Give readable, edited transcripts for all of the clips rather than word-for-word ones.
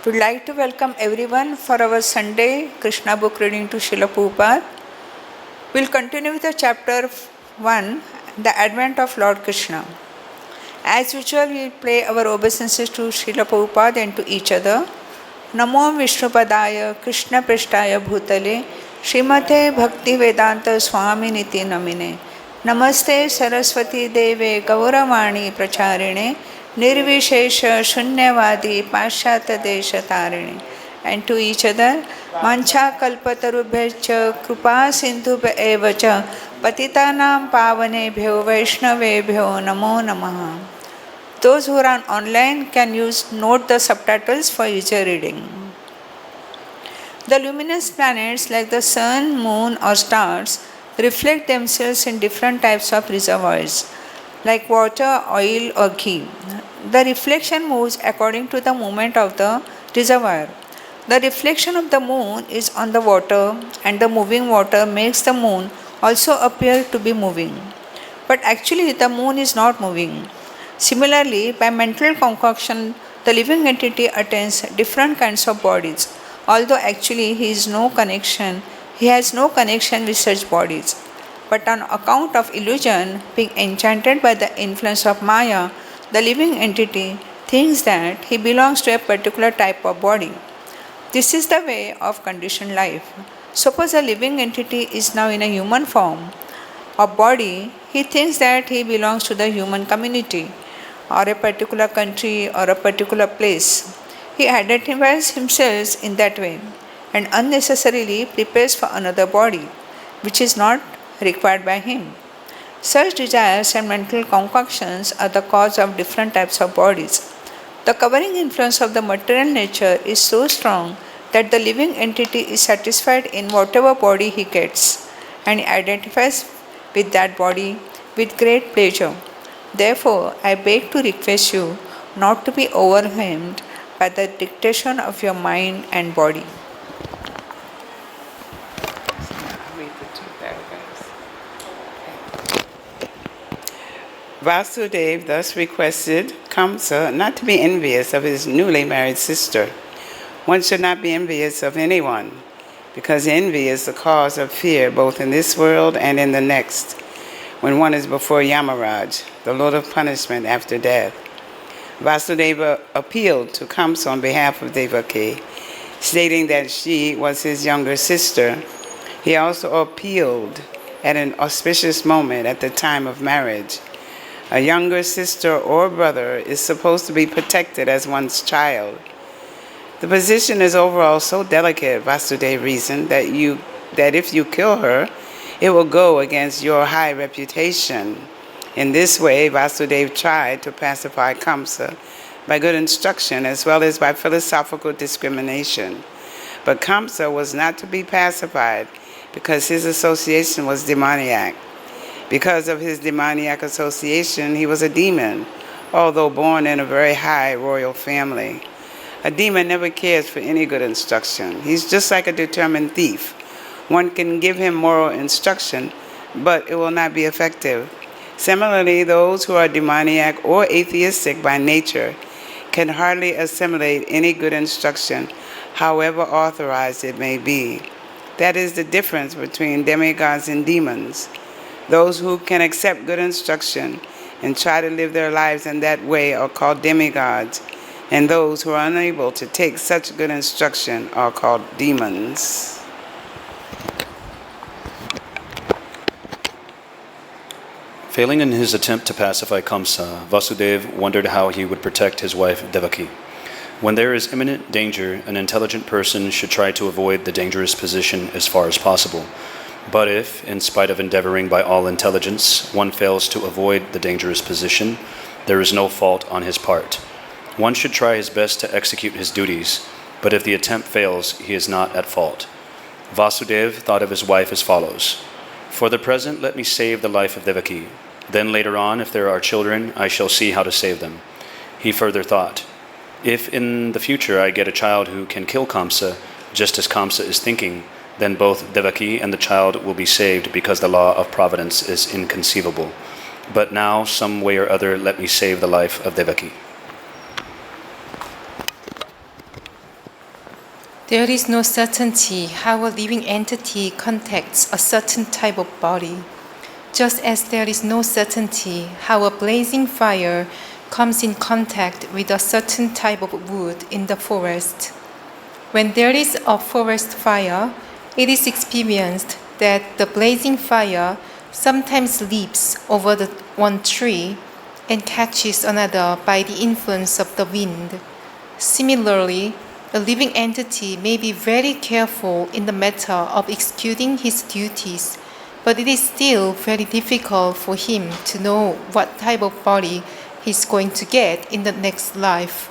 We'd like to welcome everyone for our Sunday Krishna book reading to Srila Prabhupada. We'll continue with the chapter 1, the Advent of Lord Krishna. As usual, we'll pay our obeisances to Srila Prabhupada and to each other. Namo Vishnupadaya Krishna Prishtaya Bhutale Srimate Bhakti Vedanta Swami Niti Namine Namaste Saraswati Deve Gauravani Pracharine Nirvishesha Shunyavadi Pashyata Desha Tarine. And to each other, Mancha Kalpatarubhyacha Krupa Sindhubhya Evacha Patitanam Pavanebhyo Vaishnavebhyo Namo Namaha. Those who are online can note the subtitles for easier reading. The luminous planets like the sun, moon or stars reflect themselves in different types of reservoirs like water, oil or ghee. The reflection moves according to the movement of the reservoir. The reflection of the moon is on the water and the moving water makes the moon also appear to be moving. But actually the moon is not moving. Similarly, by mental concoction, the living entity attains different kinds of bodies, although actually he has no connection with such bodies. But on account of illusion, being enchanted by the influence of Maya, the living entity thinks that he belongs to a particular type of body. This is the way of conditioned life. Suppose a living entity is now in a human form of body, he thinks that he belongs to the human community or a particular country or a particular place. He identifies himself in that way and unnecessarily prepares for another body, which is not required by him. Such desires and mental concoctions are the cause of different types of bodies. The covering influence of the material nature is so strong that the living entity is satisfied in whatever body he gets and he identifies with that body with great pleasure. Therefore, I beg to request you not to be overwhelmed by the dictation of your mind and body. Vasudeva thus requested Kamsa not to be envious of his newly married sister. One should not be envious of anyone, because envy is the cause of fear both in this world and in the next, when one is before Yamaraj, the Lord of punishment after death. Vasudeva appealed to Kamsa on behalf of Devaki, stating that she was his younger sister. He also appealed at an auspicious moment at the time of marriage. A younger sister or brother is supposed to be protected as one's child. The position is overall so delicate, Vasudeva reasoned, that if you kill her, it will go against your high reputation. In this way, Vasudeva tried to pacify Kamsa by good instruction as well as by philosophical discrimination. But Kamsa was not to be pacified because his association was demoniac. Because of his demoniac association, he was a demon, although born in a very high royal family. A demon never cares for any good instruction. He's just like a determined thief. One can give him moral instruction, but it will not be effective. Similarly, those who are demoniac or atheistic by nature can hardly assimilate any good instruction, however authorized it may be. That is the difference between demigods and demons. Those who can accept good instruction and try to live their lives in that way are called demigods, and those who are unable to take such good instruction are called demons. Failing in his attempt to pacify Kamsa, Vasudeva wondered how he would protect his wife Devaki. When there is imminent danger, an intelligent person should try to avoid the dangerous position as far as possible. But if, in spite of endeavoring by all intelligence, one fails to avoid the dangerous position, there is no fault on his part. One should try his best to execute his duties, but if the attempt fails, he is not at fault. Vasudeva thought of his wife as follows: "For the present, let me save the life of Devaki. Then later on, if there are children, I shall see how to save them." He further thought, "If in the future I get a child who can kill Kamsa, just as Kamsa is thinking, then both Devaki and the child will be saved because the law of providence is inconceivable. But now, some way or other, let me save the life of Devaki." There is no certainty how a living entity contacts a certain type of body, just as there is no certainty how a blazing fire comes in contact with a certain type of wood in the forest. When there is a forest fire, it is experienced that the blazing fire sometimes leaps over the one tree and catches another by the influence of the wind. Similarly, a living entity may be very careful in the matter of executing his duties, but it is still very difficult for him to know what type of body he is going to get in the next life.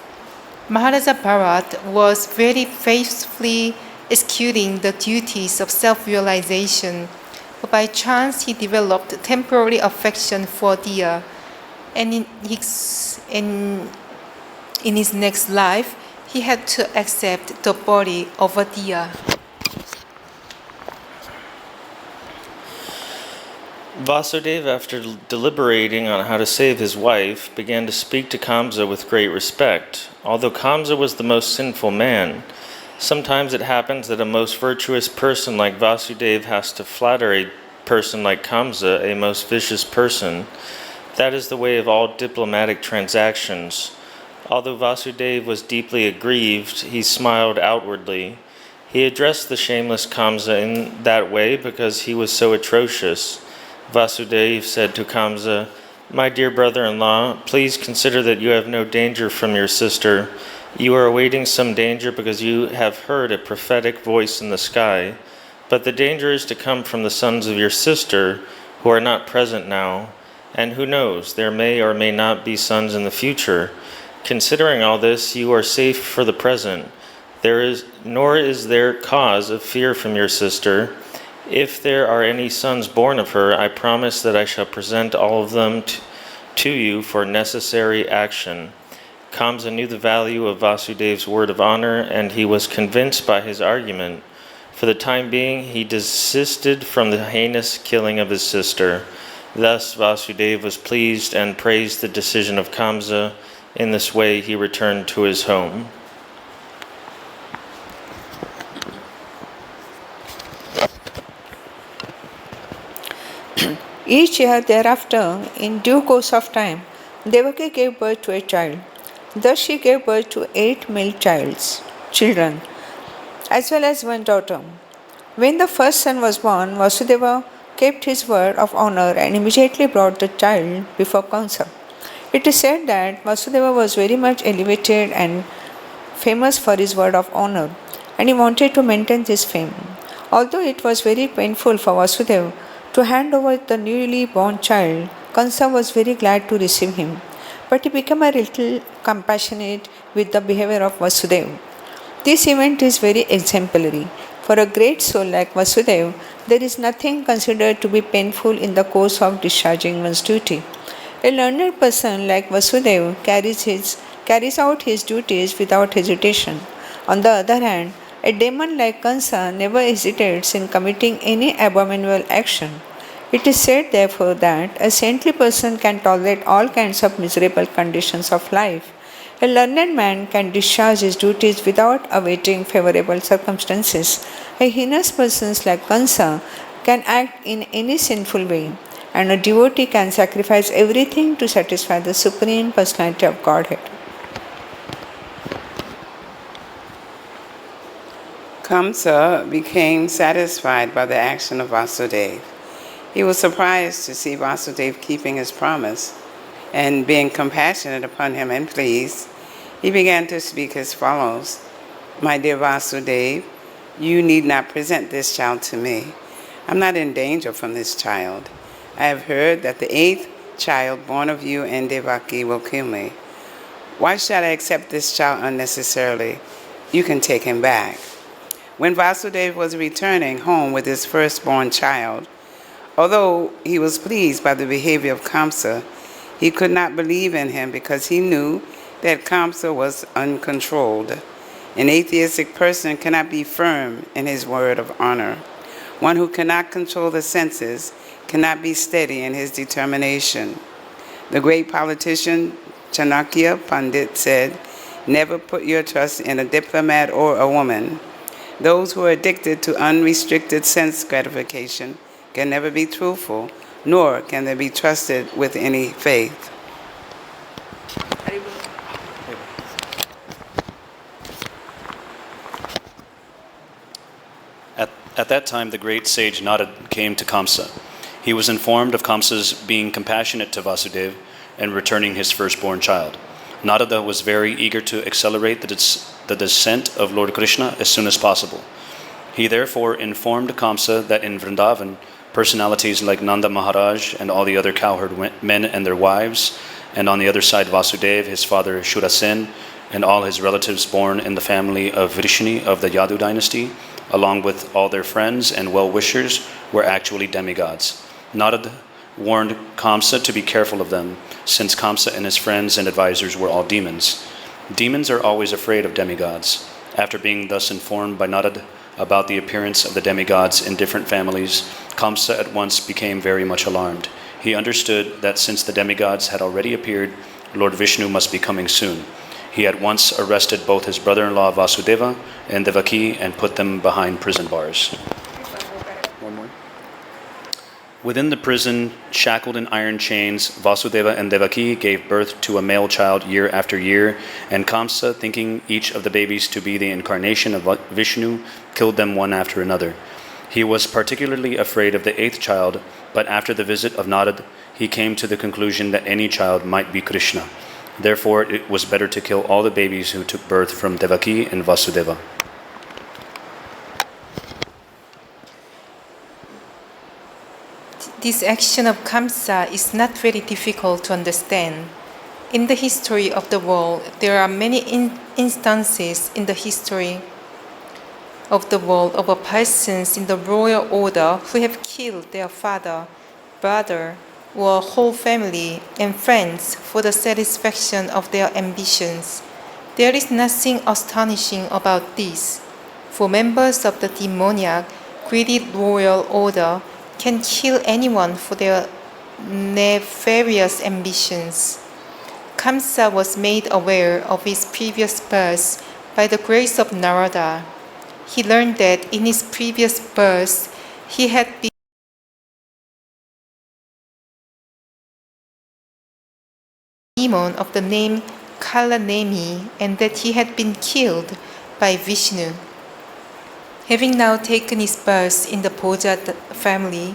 Maharaja Bharat was very faithfully executing the duties of self-realization, but by chance he developed temporary affection for Diya, and in his next life, he had to accept the body of a Diya. Vasudeva, after deliberating on how to save his wife, began to speak to Kamsa with great respect. Although Kamsa was the most sinful man, sometimes it happens that a most virtuous person like Vasudeva has to flatter a person like Kamsa, a most vicious person. That is the way of all diplomatic transactions. Although Vasudeva was deeply aggrieved, he smiled outwardly. He addressed the shameless Kamsa in that way because he was so atrocious. Vasudeva said to Kamsa, "My dear brother-in-law, please consider that you have no danger from your sister. You are awaiting some danger because you have heard a prophetic voice in the sky. But the danger is to come from the sons of your sister, who are not present now. And who knows, there may or may not be sons in the future. Considering all this, you are safe for the present. Nor is there cause of fear from your sister. If there are any sons born of her, I promise that I shall present all of them to you for necessary action." Kamsa knew the value of Vasudeva's word of honor, and he was convinced by his argument. For the time being, he desisted from the heinous killing of his sister. Thus Vasudeva was pleased and praised the decision of Kamsa. In this way, he returned to his home. Each year thereafter, in due course of time, Devaki gave birth to a child. Thus she gave birth to 8 male children, as well as 1 daughter. When the first son was born, Vasudeva kept his word of honor and immediately brought the child before Kamsa. It is said that Vasudeva was very much elevated and famous for his word of honor, and he wanted to maintain this fame. Although it was very painful for Vasudeva to hand over the newly born child, Kamsa was very glad to receive him, but he became a little compassionate with the behavior of Vasudeva. This event is very exemplary. For a great soul like Vasudeva, there is nothing considered to be painful in the course of discharging one's duty. A learned person like Vasudeva carries out his duties without hesitation. On the other hand, a demon like Kamsa never hesitates in committing any abominable action. It is said, therefore, that a saintly person can tolerate all kinds of miserable conditions of life. A learned man can discharge his duties without awaiting favorable circumstances. A heinous person like Kamsa can act in any sinful way, and a devotee can sacrifice everything to satisfy the Supreme Personality of Godhead. Kamsa became satisfied by the action of Vasudeva. He was surprised to see Vasudeva keeping his promise, and being compassionate upon him and pleased, he began to speak as follows: "My dear Vasudeva, you need not present this child to me. I'm not in danger from this child. I have heard that the 8th child born of you and Devaki will kill me. Why should I accept this child unnecessarily? You can take him back." When Vasudeva was returning home with his firstborn child, although he was pleased by the behavior of Kamsa, he could not believe in him because he knew that Kamsa was uncontrolled. An atheistic person cannot be firm in his word of honor. One who cannot control the senses cannot be steady in his determination. The great politician Chanakya Pandit said, "Never put your trust in a diplomat or a woman. Those who are addicted to unrestricted sense gratification can never be truthful, nor can they be trusted with any faith. At that time, the great sage Narad came to Kamsa. He was informed of Kamsa's being compassionate to Vasudeva and returning his firstborn child. Narada was very eager to accelerate the descent of Lord Krishna as soon as possible. He therefore informed Kamsa that in Vrindavan, personalities like Nanda Maharaj and all the other cowherd men and their wives, and on the other side Vasudeva, his father Shurasen, and all his relatives born in the family of Vrishni of the Yadu dynasty, along with all their friends and well-wishers, were actually demigods. Narad warned Kamsa to be careful of them, since Kamsa and his friends and advisors were all demons. Demons are always afraid of demigods. After being thus informed by Narad about the appearance of the demigods in different families, Kamsa at once became very much alarmed. He understood that since the demigods had already appeared, Lord Vishnu must be coming soon. He at once arrested both his brother-in-law Vasudeva and Devaki and put them behind prison bars. One more. Within the prison, shackled in iron chains, Vasudeva and Devaki gave birth to a male child year after year, and Kamsa, thinking each of the babies to be the incarnation of Vishnu, killed them one after another. He was particularly afraid of the eighth child, but after the visit of Narad, he came to the conclusion that any child might be Krishna. Therefore, it was better to kill all the babies who took birth from Devaki and Vasudeva. This action of Kamsa is not very difficult to understand. In the history of the world, there are many instances in the history of the world of persons in the royal order who have killed their father, brother, or whole family and friends for the satisfaction of their ambitions. There is nothing astonishing about this, for members of the demoniac, greedy royal order can kill anyone for their nefarious ambitions. Kamsa was made aware of his previous birth by the grace of Narada. He learned that in his previous birth he had been demon of the name Kalanemi and that he had been killed by Vishnu. Having now taken his birth in the Bhoja family,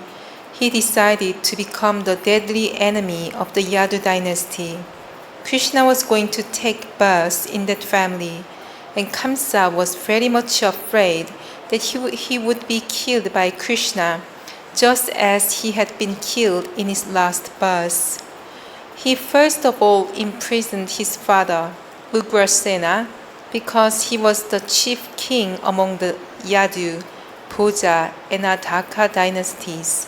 he decided to become the deadly enemy of the Yadu dynasty. Krishna was going to take birth in that family, and Kamsa was very much afraid that he would be killed by Krishna, just as he had been killed in his last birth. He first of all imprisoned his father, Ugrasena, because he was the chief king among the Yadu, Bhoja, and Adhaka dynasties.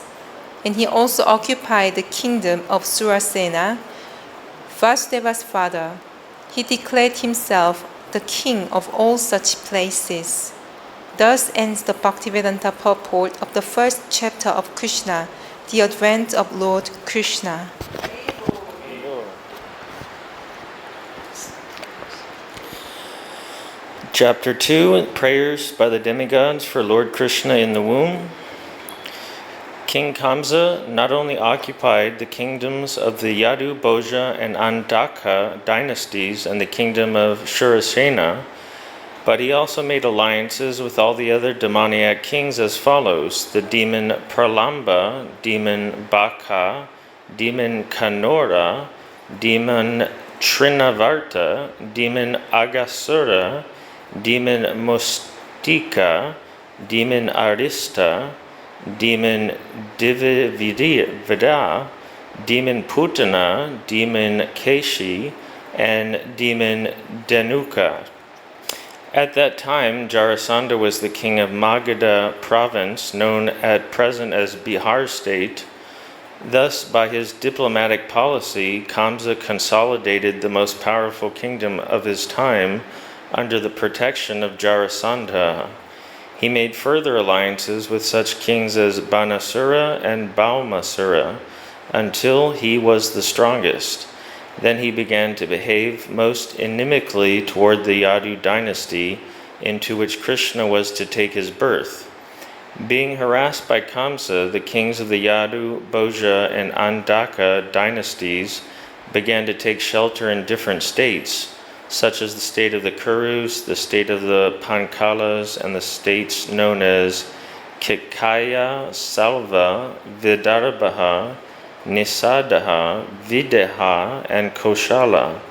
And he also occupied the kingdom of Surasena, Vasudeva's father. He declared himself the king of all such places. Thus ends the Bhaktivedanta purport of the first chapter of Krishna, the advent of Lord Krishna. Chapter 2, Prayers by the Demigods for Lord Krishna in the Womb. King Kamsa not only occupied the kingdoms of the Yadu, Bhoja, and Andhaka dynasties and the kingdom of Shurasena, but he also made alliances with all the other demoniac kings as follows: the demon Pralamba, demon Baka, demon Kanora, demon Trinavarta, demon Agasura, demon Mustika, demon Arista, demon Divivida, demon Putana, demon Keshi, and demon Denuka. At that time, Jarasandha was the king of Magadha province, known at present as Bihar state. Thus, by his diplomatic policy, Kamsa consolidated the most powerful kingdom of his time under the protection of Jarasandha. He made further alliances with such kings as Banasura and Baumasura until he was the strongest. Then he began to behave most inimically toward the Yadu dynasty into which Krishna was to take his birth. Being harassed by Kamsa, the kings of the Yadu, Bhoja, and Andaka dynasties began to take shelter in different states, such as the state of the Kurus, the state of the Pankalas, and the states known as Kikaya, Salva, Vidarbha, Nisadaha, Videha, and Koshala.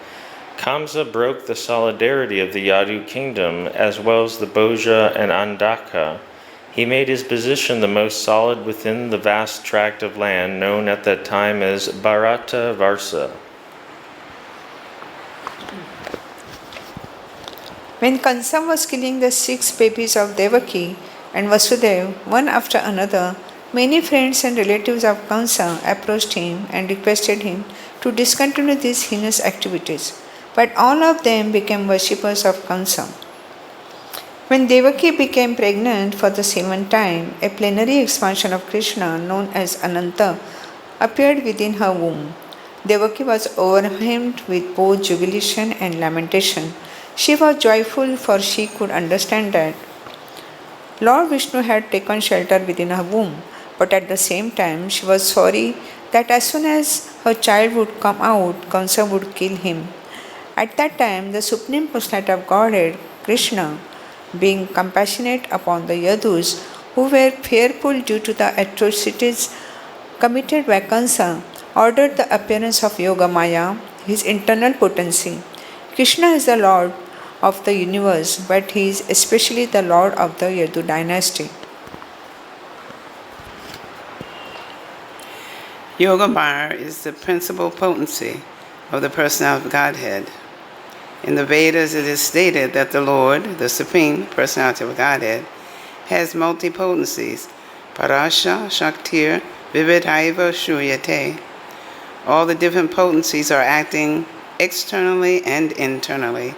Kamsa broke the solidarity of the Yadu kingdom as well as the Bhoja and Andaka. He made his position the most solid within the vast tract of land known at that time as Bharata Varsa. When Kansa was killing the 6 babies of Devaki and Vasudev, one after another, many friends and relatives of Kansa approached him and requested him to discontinue these heinous activities. But all of them became worshippers of Kansa. When Devaki became pregnant for the 7th time, a plenary expansion of Krishna known as Ananta appeared within her womb. Devaki was overwhelmed with both jubilation and lamentation. She was joyful, for she could understand that Lord Vishnu had taken shelter within her womb, but at the same time she was sorry that as soon as her child would come out, Kansa would kill him. At that time, the Supreme Personality of Godhead, Krishna, being compassionate upon the Yadus who were fearful due to the atrocities committed by Kansa, ordered the appearance of Yogamaya, his internal potency. Krishna is the Lord of the universe, but he is especially the Lord of the Yadu dynasty. Yogamaya is the principal potency of the personality of Godhead. In the Vedas, it is stated that the Lord, the Supreme Personality of Godhead, has multi-potencies, Parasha, Shaktir, Vividhaiva, Shruyate. All the different potencies are acting externally and internally,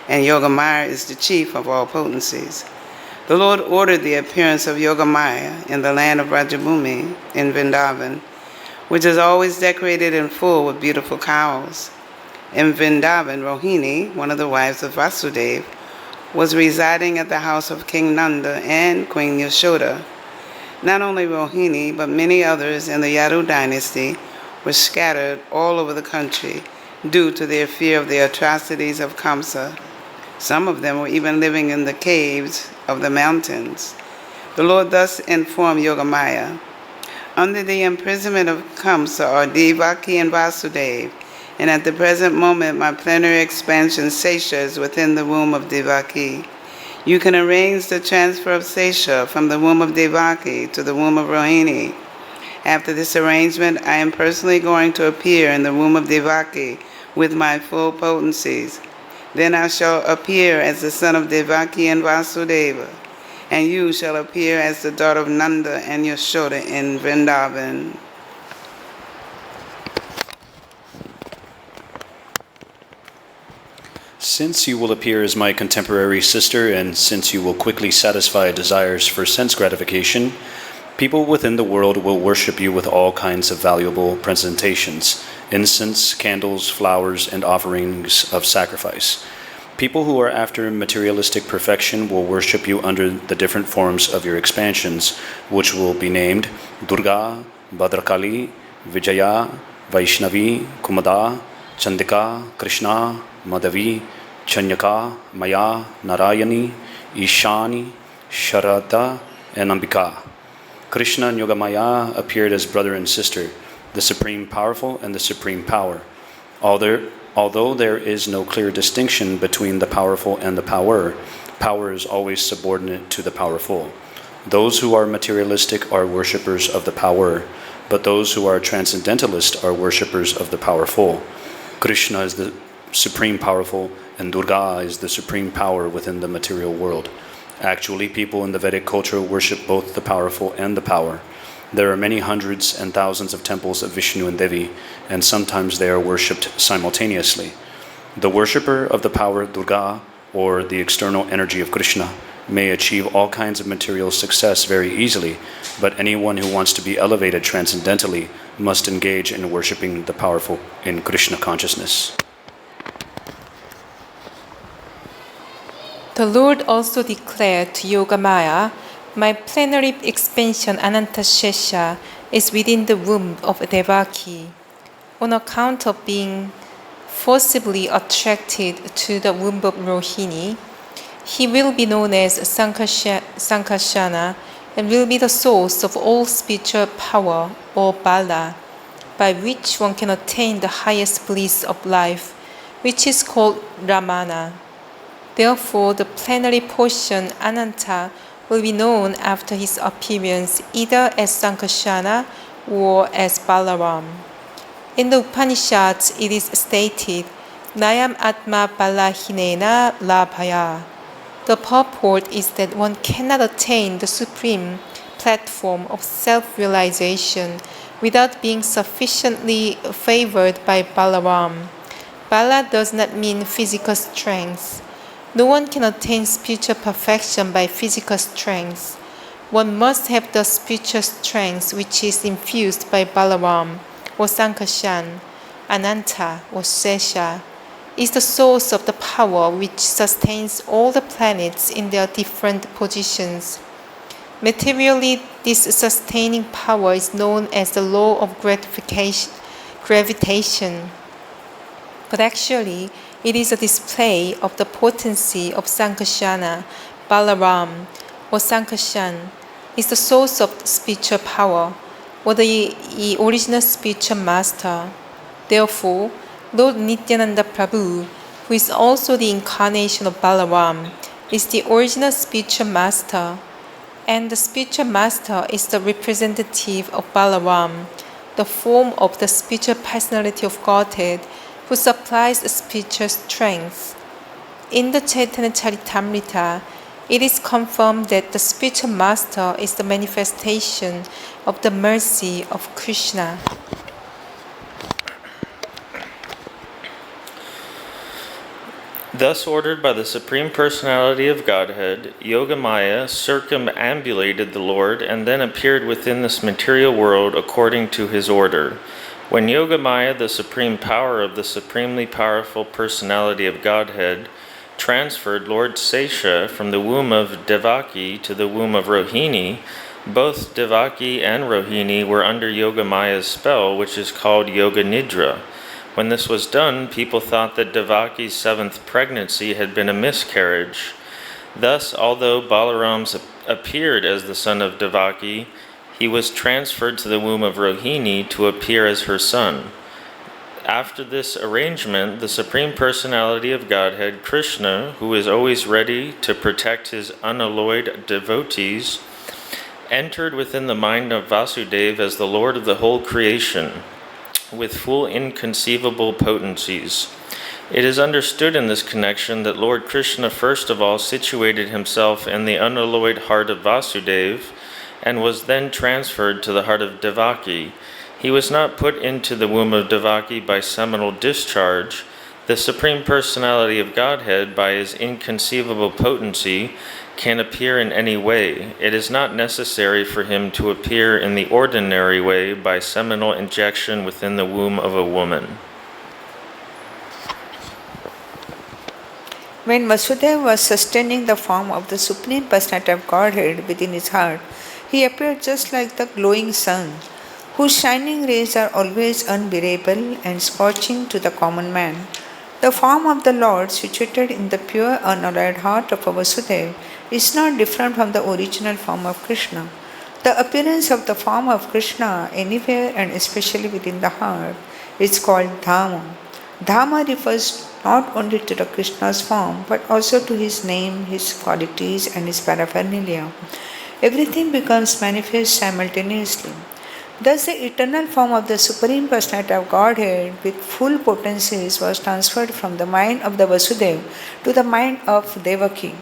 and Yogamaya is the chief of all potencies. The Lord ordered the appearance of Yogamaya in the land of Rajabhumi in Vrindavan, which is always decorated in full with beautiful cows. In Vrindavan, Rohini, one of the wives of Vasudeva, was residing at the house of King Nanda and Queen Yashoda. Not only Rohini, but many others in the Yadu dynasty were scattered all over the country due to their fear of the atrocities of Kamsa. Some of them were even living in the caves of the mountains. The Lord thus informed Yogamaya, "Under the imprisonment of Kamsa are Devaki and Vasudeva, and at the present moment my plenary expansion Sesha is within the womb of Devaki. You can arrange the transfer of Sesha from the womb of Devaki to the womb of Rohini. After this arrangement, I am personally going to appear in the womb of Devaki with my full potencies. Then I shall appear as the son of Devaki and Vasudeva, and you shall appear as the daughter of Nanda and Yashoda in Vrindavan." Since you will appear as my contemporary sister, and since you will quickly satisfy desires for sense gratification, people within the world will worship you with all kinds of valuable presentations, incense, candles, flowers, and offerings of sacrifice. People who are after materialistic perfection will worship you under the different forms of your expansions, which will be named Durga, Bhadrakali, Vijaya, Vaishnavi, Kumada, Chandika, Krishna, Madhavi, Chanyaka, Maya, Narayani, Ishani, Sharada, and Ambika. Krishna and Yogamaya appeared as brother and sister, the Supreme Powerful and the Supreme Power. Although there is no clear distinction between the powerful and the power, power is always subordinate to the powerful. Those who are materialistic are worshippers of the power, but those who are transcendentalist are worshippers of the powerful. Krishna is the Supreme Powerful, and Durga is the Supreme Power within the material world. Actually, people in the Vedic culture worship both the powerful and the power. There are many hundreds and thousands of temples of Vishnu and Devi, and sometimes they are worshipped simultaneously. The worshipper of the power Durga, or the external energy of Krishna, may achieve all kinds of material success very easily, but anyone who wants to be elevated transcendentally must engage in worshipping the powerful in Krishna consciousness. The Lord also declared to Yogamaya, "My plenary expansion Anantashesha is within the womb of Devaki." On account of being forcibly attracted to the womb of Rohini, he will be known as Sankarsana and will be the source of all spiritual power, or Bala, by which one can attain the highest bliss of life, which is called Ramana. Therefore, the plenary portion Ananta will be known after his appearance either as Sankarsana or as Balaram. In the Upanishads, it is stated, Nayam Atma Balahinena Labhaya. The purport is that one cannot attain the supreme platform of self-realization without being sufficiently favored by Balaram. Bala does not mean physical strength. No one can attain spiritual perfection by physical strength. One must have the spiritual strength which is infused by Balaram, or Sankarshan. Ananta, or Sesha, is the source of the power which sustains all the planets in their different positions. Materially, this sustaining power is known as the law of gravitation. But actually, it is a display of the potency of Sankarsana. Balaram, or Sankarshan, is the source of spiritual power, or the original spiritual master. Therefore, Lord Nityananda Prabhu, who is also the incarnation of Balaram, is the original spiritual master, and the spiritual master is the representative of Balaram, the form of the spiritual personality of Godhead, who supplies spiritual strength. In the Chaitanya Charitamrita, it is confirmed that the spiritual master is the manifestation of the mercy of Krishna. Thus ordered by the Supreme Personality of Godhead, Yogamaya circumambulated the Lord and then appeared within this material world according to his order. When Yogamaya, the supreme power of the supremely powerful personality of Godhead, transferred Lord Sesha from the womb of Devaki to the womb of Rohini, both Devaki and Rohini were under Yogamaya's spell, which is called Yoga Nidra. When this was done, people thought that Devaki's seventh pregnancy had been a miscarriage. Thus, although Balaram appeared as the son of Devaki, he was transferred to the womb of Rohini to appear as her son. After this arrangement, the Supreme Personality of Godhead, Krishna, who is always ready to protect his unalloyed devotees, entered within the mind of Vasudeva as the Lord of the whole creation, with full inconceivable potencies. It is understood in this connection that Lord Krishna first of all situated himself in the unalloyed heart of Vasudeva and was then transferred to the heart of Devaki. He was not put into the womb of Devaki by seminal discharge. The Supreme Personality of Godhead, by his inconceivable potency, can appear in any way. It is not necessary for him to appear in the ordinary way by seminal injection within the womb of a woman. When Vasudeva was sustaining the form of the Supreme Personality of Godhead within his heart, he appeared just like the glowing sun, whose shining rays are always unbearable and scorching to the common man. The form of the Lord, situated in the pure unalloyed heart of Vasudeva, is not different from the original form of Krishna. The appearance of the form of Krishna anywhere and especially within the heart is called Dhamma. Dhamma refers not only to the Krishna's form but also to his name, his qualities and his paraphernalia. Everything becomes manifest simultaneously. Thus, the eternal form of the Supreme Personality of Godhead with full potencies was transferred from the mind of the Vasudeva to the mind of Devaki,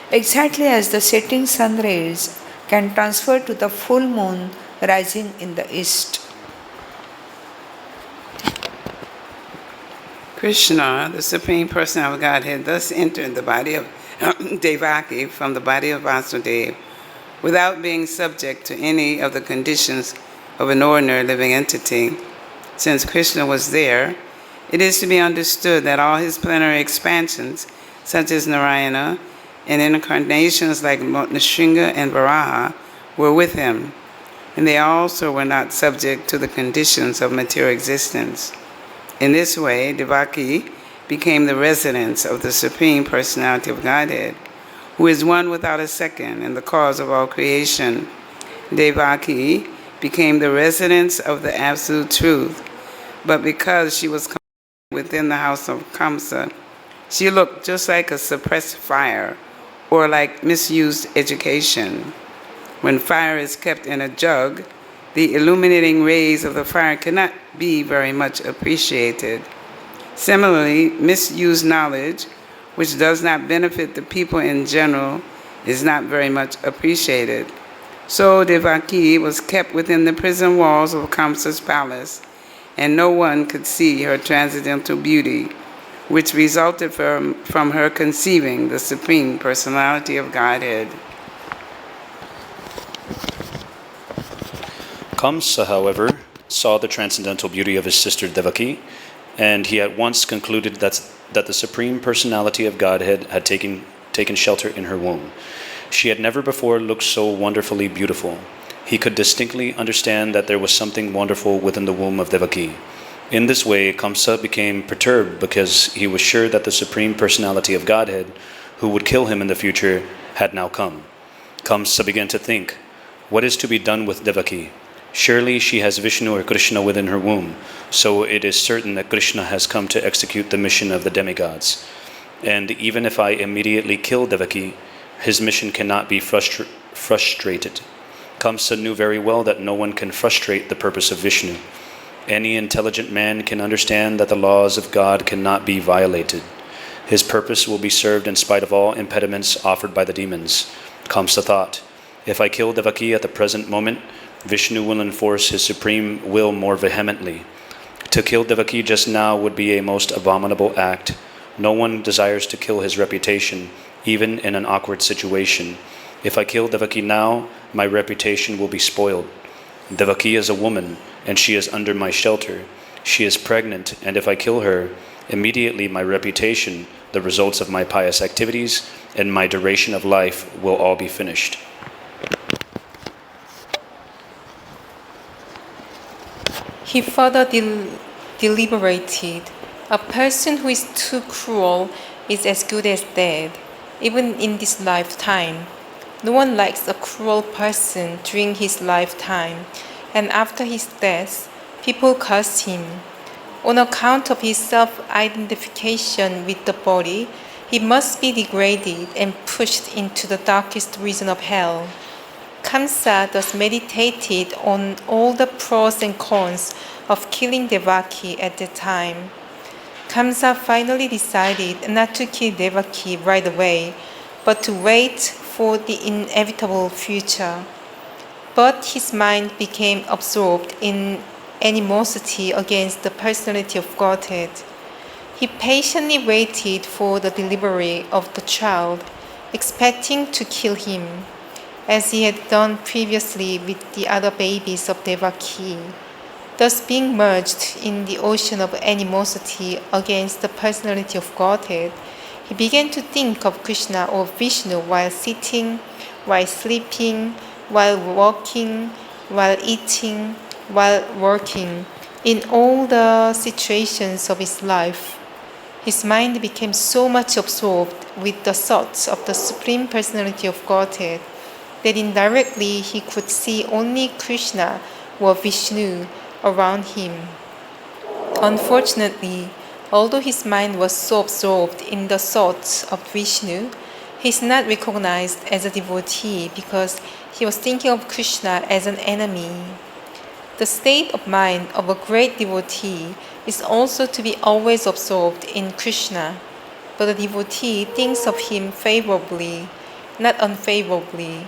exactly as the setting sun rays can transfer to the full moon rising in the east. Krishna, the Supreme Personality of Godhead, thus entered the body of Devaki from the body of Vasudeva without being subject to any of the conditions of an ordinary living entity. Since Krishna was there, it is to be understood that all his plenary expansions, such as Narayana and incarnations like Nrsimha and Varaha were with him, and they also were not subject to the conditions of material existence. In this way, Devaki became the residence of the Supreme Personality of Godhead, who is one without a second and the cause of all creation. Devaki became the residence of the Absolute Truth, but because she was within the house of Kamsa, she looked just like a suppressed fire or like misused education. When fire is kept in a jug, the illuminating rays of the fire cannot be very much appreciated. Similarly, misused knowledge, which does not benefit the people in general, is not very much appreciated. So Devaki was kept within the prison walls of Kamsa's palace, and no one could see her transcendental beauty, which resulted from her conceiving the Supreme Personality of Godhead. Kamsa, however, saw the transcendental beauty of his sister Devaki, and he at once concluded that the Supreme Personality of Godhead had taken shelter in her womb. She had never before looked so wonderfully beautiful. He could distinctly understand that there was something wonderful within the womb of Devaki. In this way, Kamsa became perturbed because he was sure that the Supreme Personality of Godhead, who would kill him in the future, had now come. Kamsa began to think, what is to be done with Devaki? Surely she has Vishnu or Krishna within her womb, so it is certain that Krishna has come to execute the mission of the demigods. And even if I immediately kill Devaki, his mission cannot be frustrated. Kamsa knew very well that no one can frustrate the purpose of Vishnu. Any intelligent man can understand that the laws of God cannot be violated. His purpose will be served in spite of all impediments offered by the demons. Kamsa thought, if I kill Devaki at the present moment, Vishnu will enforce his supreme will more vehemently. To kill Devaki just now would be a most abominable act. No one desires to kill his reputation, even in an awkward situation. If I kill Devaki now, my reputation will be spoiled. Devaki is a woman, and she is under my shelter. She is pregnant, and if I kill her, immediately my reputation, the results of my pious activities, and my duration of life will all be finished. He further deliberated. A person who is too cruel is as good as dead, even in this lifetime. No one likes a cruel person during his lifetime, and after his death, people curse him. On account of his self-identification with the body, he must be degraded and pushed into the darkest region of hell. Kamsa thus meditated on all the pros and cons of killing Devaki at the time. Kamsa finally decided not to kill Devaki right away, but to wait for the inevitable future. But his mind became absorbed in animosity against the personality of Godhead. He patiently waited for the delivery of the child, expecting to kill him, as he had done previously with the other babies of Devaki. Thus being merged in the ocean of animosity against the personality of Godhead, he began to think of Krishna or Vishnu while sitting, while sleeping, while walking, while eating, while working, in all the situations of his life. His mind became so much absorbed with the thoughts of the Supreme Personality of Godhead that indirectly he could see only Krishna or Vishnu around him. Unfortunately, although his mind was so absorbed in the thoughts of Vishnu, he is not recognized as a devotee because he was thinking of Krishna as an enemy. The state of mind of a great devotee is also to be always absorbed in Krishna, but the devotee thinks of him favorably, not unfavorably.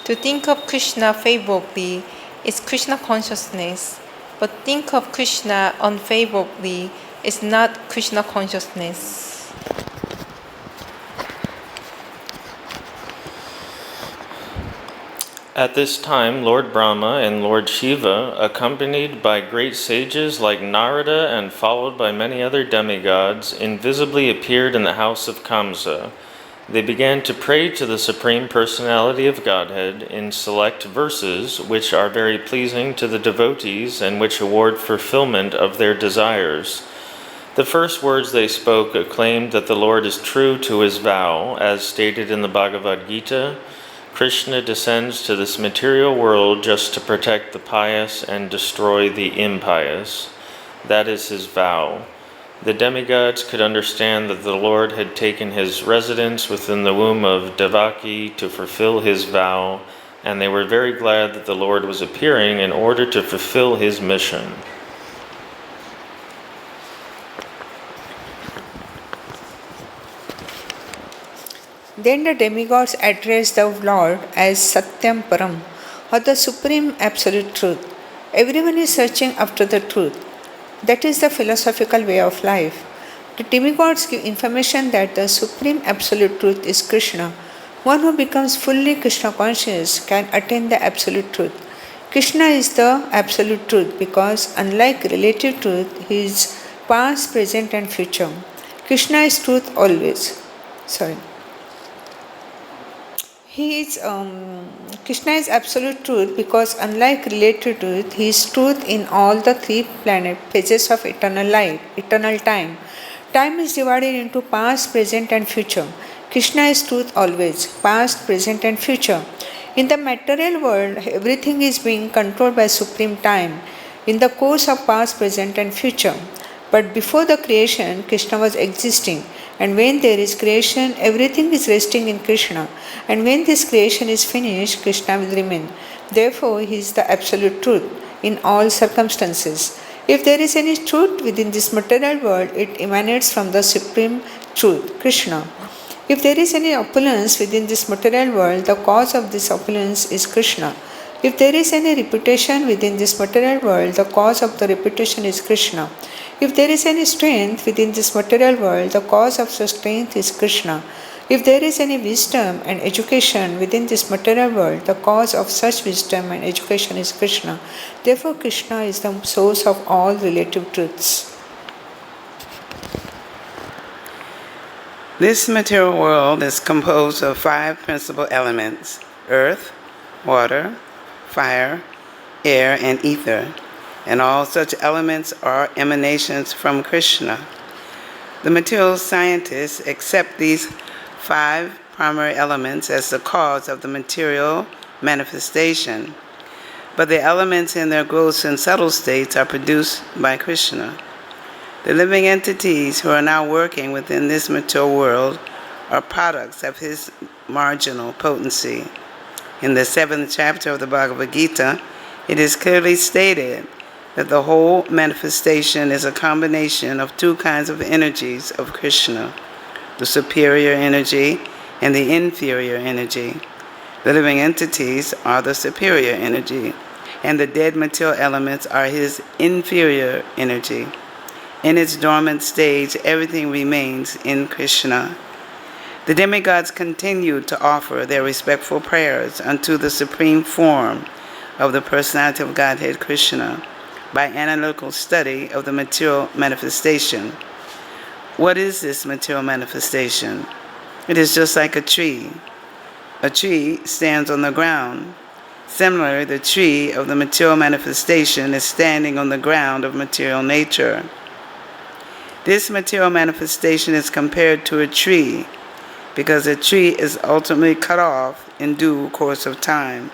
To think of Krishna favorably is Krishna consciousness, but think of Krishna unfavorably is not Krishna consciousness. At this time, Lord Brahma and Lord Shiva, accompanied by great sages like Narada and followed by many other demigods, invisibly appeared in the house of Kamsa. They began to pray to the Supreme Personality of Godhead in select verses which are very pleasing to the devotees and which award fulfillment of their desires. The first words they spoke acclaimed that the Lord is true to his vow, as stated in the Bhagavad-Gita. Krishna descends to this material world just to protect the pious and destroy the impious. That is his vow. The demigods could understand that the Lord had taken his residence within the womb of Devaki to fulfill his vow, and they were very glad that the Lord was appearing in order to fulfill his mission. Then the demigods addressed the Lord as Satyam Param, or the Supreme Absolute Truth. Everyone is searching after the truth. That is the philosophical way of life. The demigods give information that the Supreme Absolute Truth is Krishna. One who becomes fully Krishna conscious can attain the Absolute Truth. Krishna is the Absolute Truth because, unlike relative truth, he is past, present, and future. Krishna is truth always. Krishna is absolute truth because, unlike relative truth, he is truth in all the three phases of eternal life, eternal time. Time is divided into past, present, and future. Krishna is truth always, past, present, and future. In the material world, everything is being controlled by supreme time in the course of past, present, and future. But before the creation, Krishna was existing. And when there is creation, everything is resting in Krishna. And when this creation is finished, Krishna will remain. Therefore, he is the absolute truth in all circumstances. If there is any truth within this material world, it emanates from the supreme truth, Krishna. If there is any opulence within this material world, the cause of this opulence is Krishna. If there is any reputation within this material world, the cause of the reputation is Krishna. If there is any strength within this material world, the cause of such strength is Krishna. If there is any wisdom and education within this material world, the cause of such wisdom and education is Krishna. Therefore, Krishna is the source of all relative truths. This material world is composed of 5 principal elements: earth, water, fire, air, and ether. And all such elements are emanations from Krishna. The material scientists accept these 5 primary elements as the cause of the material manifestation, but the elements in their gross and subtle states are produced by Krishna. The living entities who are now working within this material world are products of his marginal potency. In the 7th chapter of the Bhagavad-Gita, it is clearly stated that the whole manifestation is a combination of 2 kinds of energies of Krishna, the superior energy and the inferior energy. The living entities are the superior energy, and the dead material elements are his inferior energy. In its dormant stage, everything remains in Krishna. The demigods continue to offer their respectful prayers unto the supreme form of the personality of Godhead Krishna by analytical study of the material manifestation. What is this material manifestation? It is just like a tree. A tree stands on the ground. Similarly, the tree of the material manifestation is standing on the ground of material nature. This material manifestation is compared to a tree because a tree is ultimately cut off in due course of time.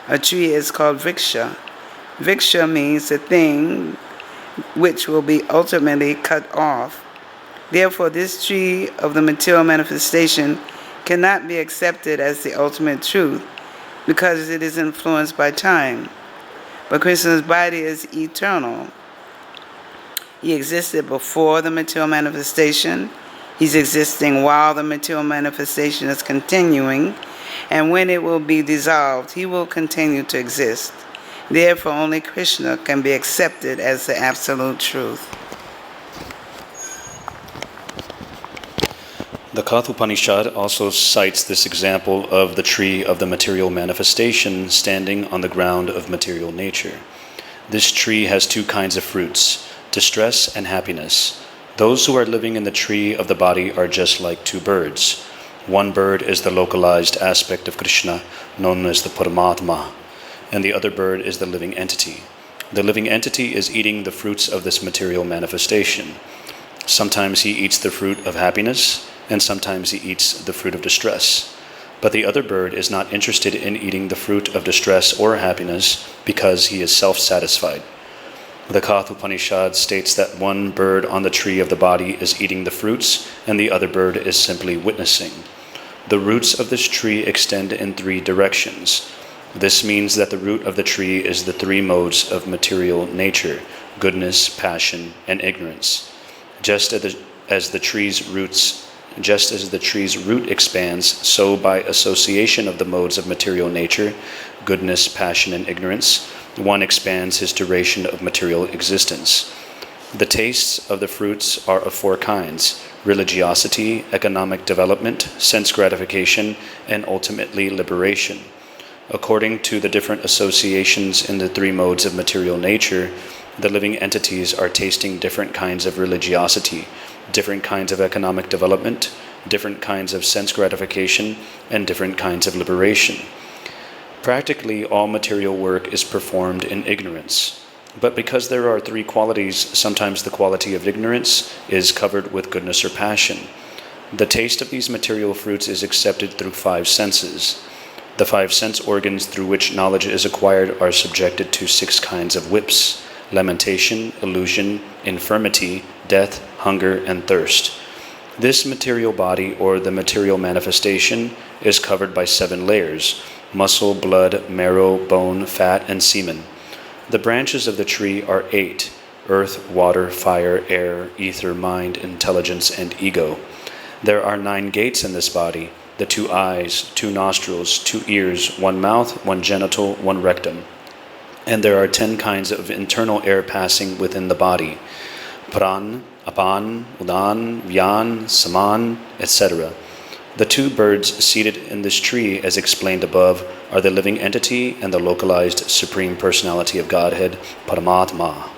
A tree is called vriksha. Vriksha means the thing which will be ultimately cut off. Therefore, this tree of the material manifestation cannot be accepted as the ultimate truth because it is influenced by time. But Krishna's body is eternal. He existed before the material manifestation. He's existing while the material manifestation is continuing. And when it will be dissolved, he will continue to exist. Therefore, only Krishna can be accepted as the absolute truth. The Katha Upanishad also cites this example of the tree of the material manifestation standing on the ground of material nature. This tree has 2 kinds of fruits, distress and happiness. Those who are living in the tree of the body are just like 2 birds. One bird is the localized aspect of Krishna, known as the Paramatma, and the other bird is the living entity. The living entity is eating the fruits of this material manifestation. Sometimes he eats the fruit of happiness, and sometimes he eats the fruit of distress. But the other bird is not interested in eating the fruit of distress or happiness because he is self-satisfied. The Katha Upanishad states that one bird on the tree of the body is eating the fruits, and the other bird is simply witnessing. The roots of this tree extend in 3 directions. This means that the root of the tree is the 3 modes of material nature: goodness, passion, and ignorance. Just as the tree's root expands, so by association of the modes of material nature, goodness, passion, and ignorance, one expands his duration of material existence. The tastes of the fruits are of 4 kinds: religiosity, economic development, sense gratification, and ultimately liberation. According to the different associations in the 3 modes of material nature, the living entities are tasting different kinds of religiosity, different kinds of economic development, different kinds of sense gratification, and different kinds of liberation. Practically all material work is performed in ignorance. But because there are 3 qualities, sometimes the quality of ignorance is covered with goodness or passion. The taste of these material fruits is accepted through 5 senses. The 5 sense organs through which knowledge is acquired are subjected to 6 kinds of whips: lamentation, illusion, infirmity, death, hunger, and thirst. This material body, or the material manifestation, is covered by 7 layers: muscle, blood, marrow, bone, fat, and semen. The branches of the tree are 8: earth, water, fire, air, ether, mind, intelligence, and ego. There are 9 gates in this body: the 2 eyes, 2 nostrils, 2 ears, 1 mouth, 1 genital, 1 rectum. And there are 10 kinds of internal air passing within the body: pran, apan, udan, vyan, saman, etc. The 2 birds seated in this tree, as explained above, are the living entity and the localized Supreme Personality of Godhead, Paramatma.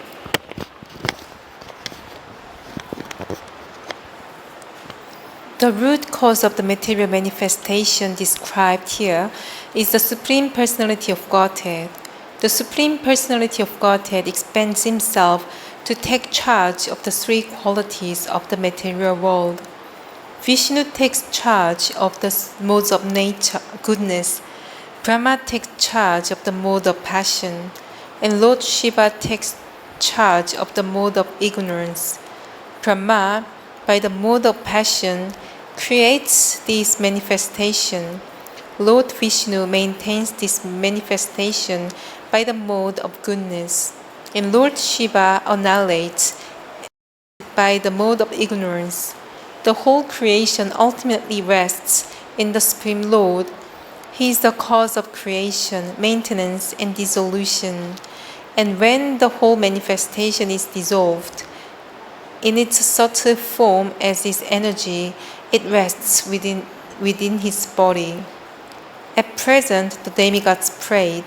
The root cause of the material manifestation described here is the Supreme Personality of Godhead. The Supreme Personality of Godhead expands himself to take charge of the 3 qualities of the material world. Vishnu takes charge of the modes of nature, goodness. Brahma takes charge of the mode of passion, and Lord Shiva takes charge of the mode of ignorance. Brahma, by the mode of passion, creates this manifestation. Lord Vishnu maintains this manifestation by the mode of goodness, and Lord Shiva annihilates by the mode of ignorance. The whole creation ultimately rests in the Supreme Lord. He is the cause of creation, maintenance, and dissolution. And when the whole manifestation is dissolved, in its subtle form as his energy, it rests within his body. At present, the demigods prayed.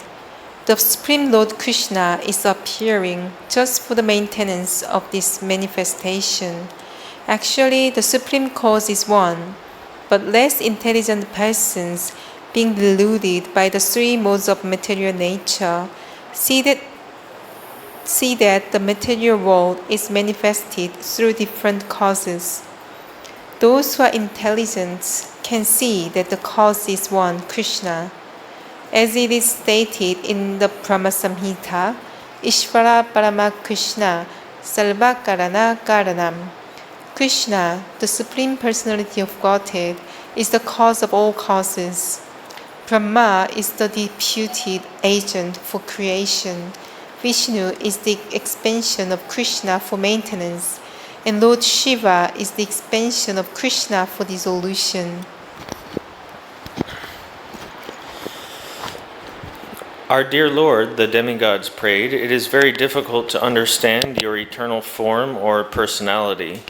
The Supreme Lord Krishna is appearing just for the maintenance of this manifestation. Actually, the Supreme Cause is one, but less intelligent persons, being deluded by the 3 modes of material nature, see that the material world is manifested through different causes. Those who are intelligent can see that the cause is one, Krishna. As it is stated in the Brahma Samhita, Ishvara Parama Krishna Sarva Karana Karanam. Krishna, the Supreme Personality of Godhead, is the cause of all causes. Brahma is the deputed agent for creation. Vishnu is the expansion of Krishna for maintenance, and Lord Shiva is the expansion of Krishna for dissolution. Our dear Lord, the demigods prayed, it is very difficult to understand your eternal form or personality.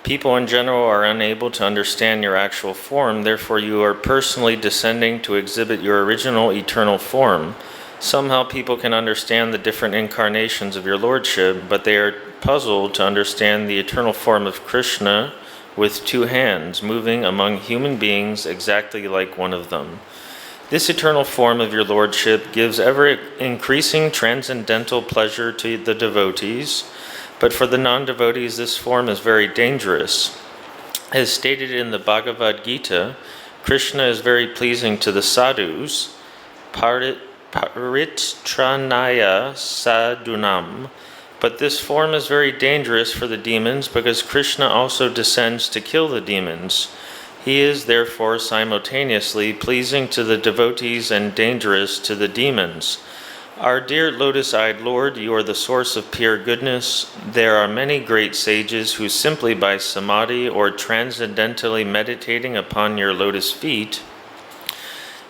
People in general are unable to understand your actual form, therefore you are personally descending to exhibit your original eternal form. Somehow people can understand the different incarnations of your lordship, but they are puzzled to understand the eternal form of Krishna, with 2 hands, moving among human beings exactly like one of them. This eternal form of your lordship gives ever-increasing transcendental pleasure to the devotees, but for the non-devotees this form is very dangerous. As stated in the Bhagavad-Gita, Krishna is very pleasing to the sadhus, paritranaya sadhunam, but this form is very dangerous for the demons because Krishna also descends to kill the demons. He is therefore simultaneously pleasing to the devotees and dangerous to the demons. Our dear lotus-eyed Lord, you are the source of pure goodness. There are many great sages who simply by samadhi or transcendentally meditating upon your lotus feet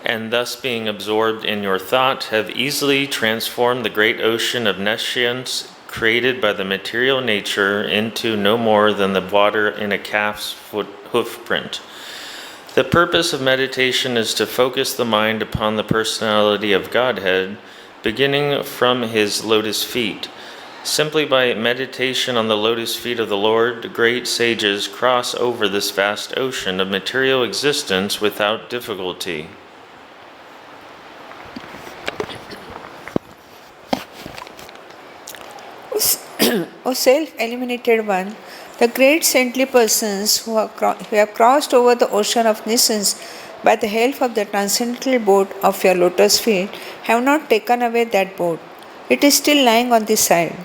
and thus being absorbed in your thought have easily transformed the great ocean of nescience created by the material nature into no more than the water in a calf's hoof print. The purpose of meditation is to focus the mind upon the personality of Godhead, beginning from his lotus feet. Simply by meditation on the lotus feet of the Lord, great sages cross over this vast ocean of material existence without difficulty. O self-eliminated one, the great saintly persons who have crossed over the ocean of nescience by the help of the transcendental boat of your lotus feet have not taken away that boat. It is still lying on the side.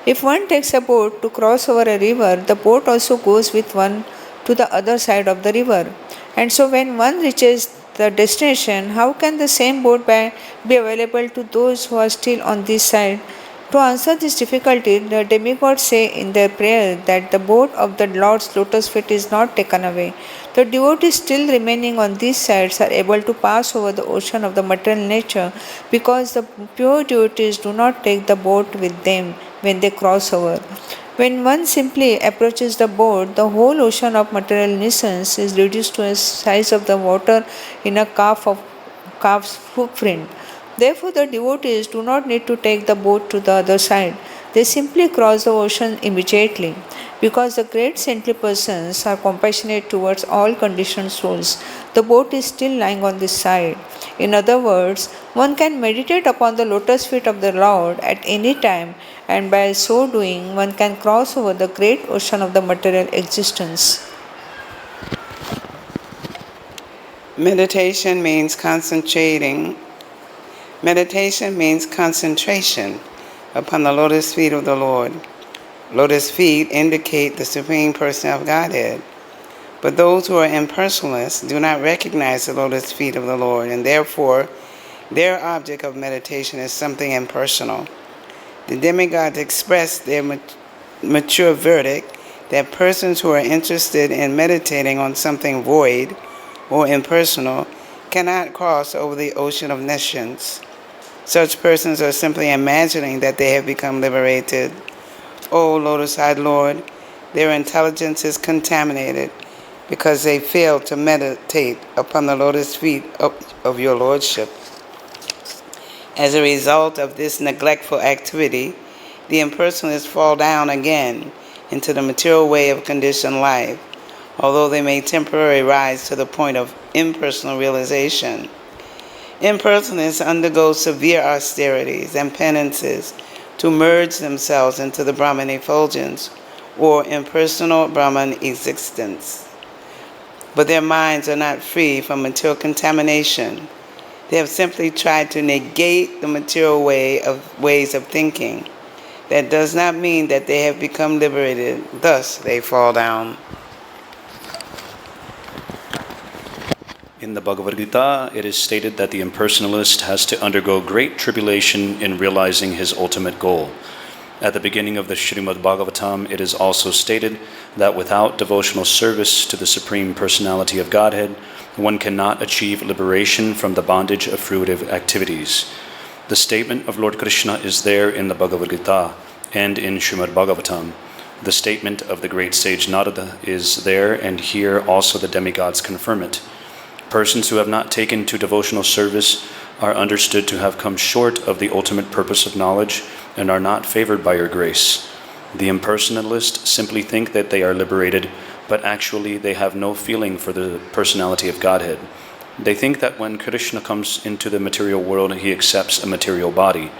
If one takes a boat to cross over a river, the boat also goes with one to the other side of the river. And so when one reaches the destination, how can the same boat be available to those who are still on this side? To answer this difficulty, the demigods say in their prayer that the boat of the Lord's lotus feet is not taken away. The devotees still remaining on these sides are able to pass over the ocean of the material nature because the pure devotees do not take the boat with them when they cross over. When one simply approaches the boat, the whole ocean of material nescience is reduced to the size of the water in a calf's footprint. Therefore, the devotees do not need to take the boat to the other side. They simply cross the ocean immediately. Because the great saintly persons are compassionate towards all conditioned souls, the boat is still lying on this side. In other words, one can meditate upon the lotus feet of the Lord at any time, and by so doing, one can cross over the great ocean of the material existence. Meditation means concentration upon the lotus feet of the Lord. Lotus feet indicate the Supreme Person of Godhead. But those who are impersonalists do not recognize the lotus feet of the Lord, and therefore their object of meditation is something impersonal. The demigods express their mature verdict that persons who are interested in meditating on something void or impersonal cannot cross over the ocean of nescience. Such persons are simply imagining that they have become liberated. O Lotus-eyed Lord, their intelligence is contaminated because they fail to meditate upon the lotus feet of your Lordship. As a result of this neglectful activity, the impersonalists fall down again into the material way of conditioned life, although they may temporarily rise to the point of impersonal realization. Impersonalists undergo severe austerities and penances to merge themselves into the Brahman effulgence, or impersonal Brahman existence. But their minds are not free from material contamination. They have simply tried to negate the material ways of thinking. That does not mean that they have become liberated. Thus, they fall down. In the Bhagavad-Gita, it is stated that the impersonalist has to undergo great tribulation in realizing his ultimate goal. At the beginning of the Srimad Bhagavatam, it is also stated that without devotional service to the Supreme Personality of Godhead, one cannot achieve liberation from the bondage of fruitive activities. The statement of Lord Krishna is there in the Bhagavad-Gita and in Srimad Bhagavatam. The statement of the great sage Narada is there, and here also the demigods confirm it. Persons who have not taken to devotional service are understood to have come short of the ultimate purpose of knowledge and are not favored by your grace. The impersonalists simply think that they are liberated but actually they have no feeling for the personality of Godhead. They think that when Krishna comes into the material world, he accepts a material body.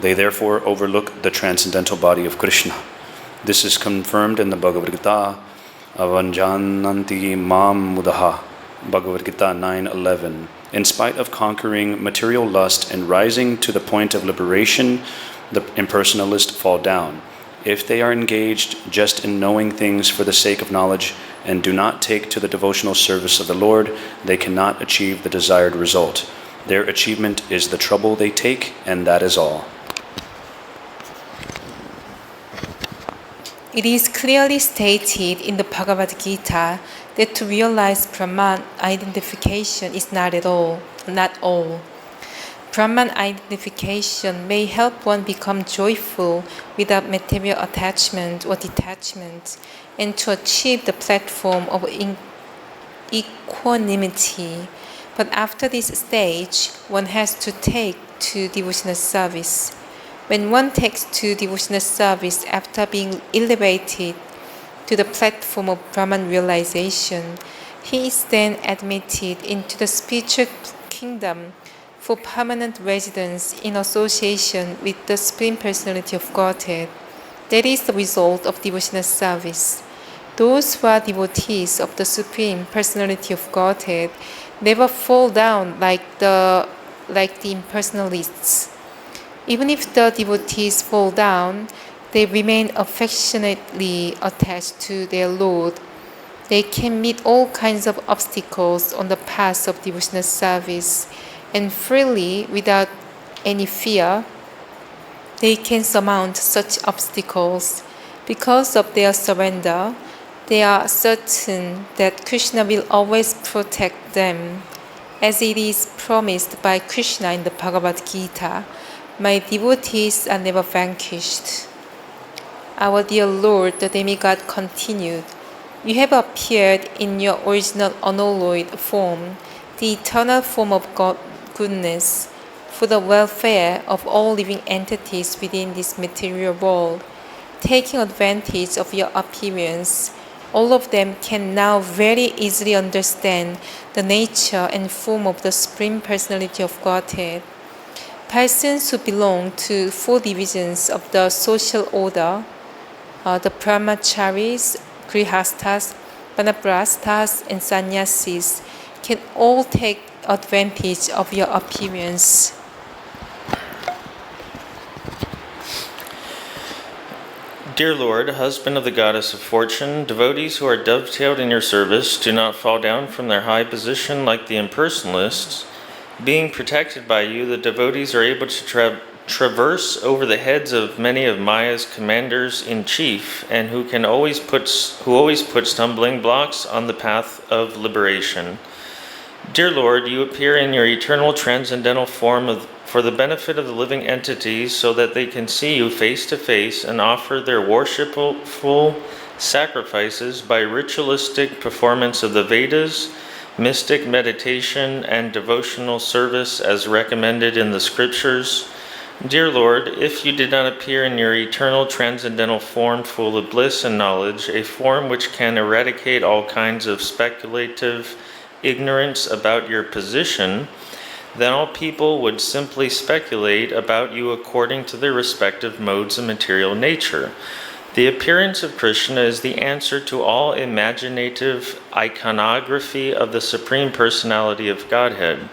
They therefore overlook the transcendental body of Krishna. This is confirmed in the Bhagavad-Gita, Avanjananti Mam Mudaha, Bhagavad-Gita 9:11. In spite of conquering material lust and rising to the point of liberation, the impersonalists fall down. If they are engaged just in knowing things for the sake of knowledge and do not take to the devotional service of the Lord, they cannot achieve the desired result. Their achievement is the trouble they take, and that is all. It is clearly stated in the Bhagavad-Gita that to realize Brahman identification is not all. Brahman identification may help one become joyful without material attachment or detachment, and to achieve the platform of equanimity. But after this stage, one has to take to devotional service. When one takes to devotional service after being elevated to the platform of Brahman realization, he is then admitted into the spiritual kingdom for permanent residence in association with the Supreme Personality of Godhead. That is the result of devotional service. Those who are devotees of the Supreme Personality of Godhead never fall down like the impersonalists. Even if the devotees fall down, they remain affectionately attached to their Lord. They can meet all kinds of obstacles on the path of devotional service, and freely, without any fear, they can surmount such obstacles. Because of their surrender, they are certain that Krishna will always protect them. As it is promised by Krishna in the Bhagavad-Gita, my devotees are never vanquished. Our dear Lord, the demigod, continued, you have appeared in your original unalloyed form, the eternal form of goodness, for the welfare of all living entities within this material world. Taking advantage of your appearance, all of them can now very easily understand the nature and form of the Supreme Personality of Godhead. Persons who belong to 4 divisions of the social order, the brahmacharis, grihasthas, vanaprasthas, and sannyasis, can all take advantage of your appearance. Dear Lord, husband of the goddess of fortune, devotees who are dovetailed in your service do not fall down from their high position like the impersonalists. Being protected by you, the devotees are able to traverse over the heads of many of Maya's commanders-in-chief, and who always put stumbling blocks on the path of liberation. Dear Lord, you appear in your eternal transcendental form for the benefit of the living entities, so that they can see you face to face and offer their worshipful sacrifices by ritualistic performance of the Vedas, mystic meditation, and devotional service as recommended in the scriptures. Dear Lord, if you did not appear in your eternal transcendental form full of bliss and knowledge, a form which can eradicate all kinds of speculative ignorance about your position, then all people would simply speculate about you according to their respective modes of material nature. The appearance of Krishna is the answer to all imaginative iconography of the Supreme Personality of Godhead.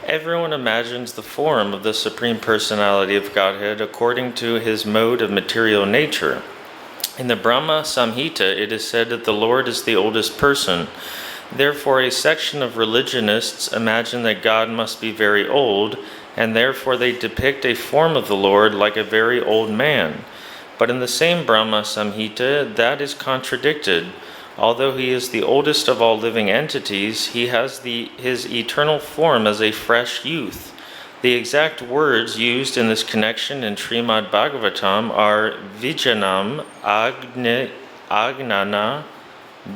Everyone imagines the form of the Supreme Personality of Godhead according to his mode of material nature. In the Brahma Samhita, it is said that the Lord is the oldest person. Therefore, a section of religionists imagine that God must be very old, and therefore they depict a form of the Lord like a very old man. But in the same Brahma Samhita, that is contradicted. Although he is the oldest of all living entities, he has his eternal form as a fresh youth. The exact words used in this connection in Srimad Bhagavatam are Vijanam Agnana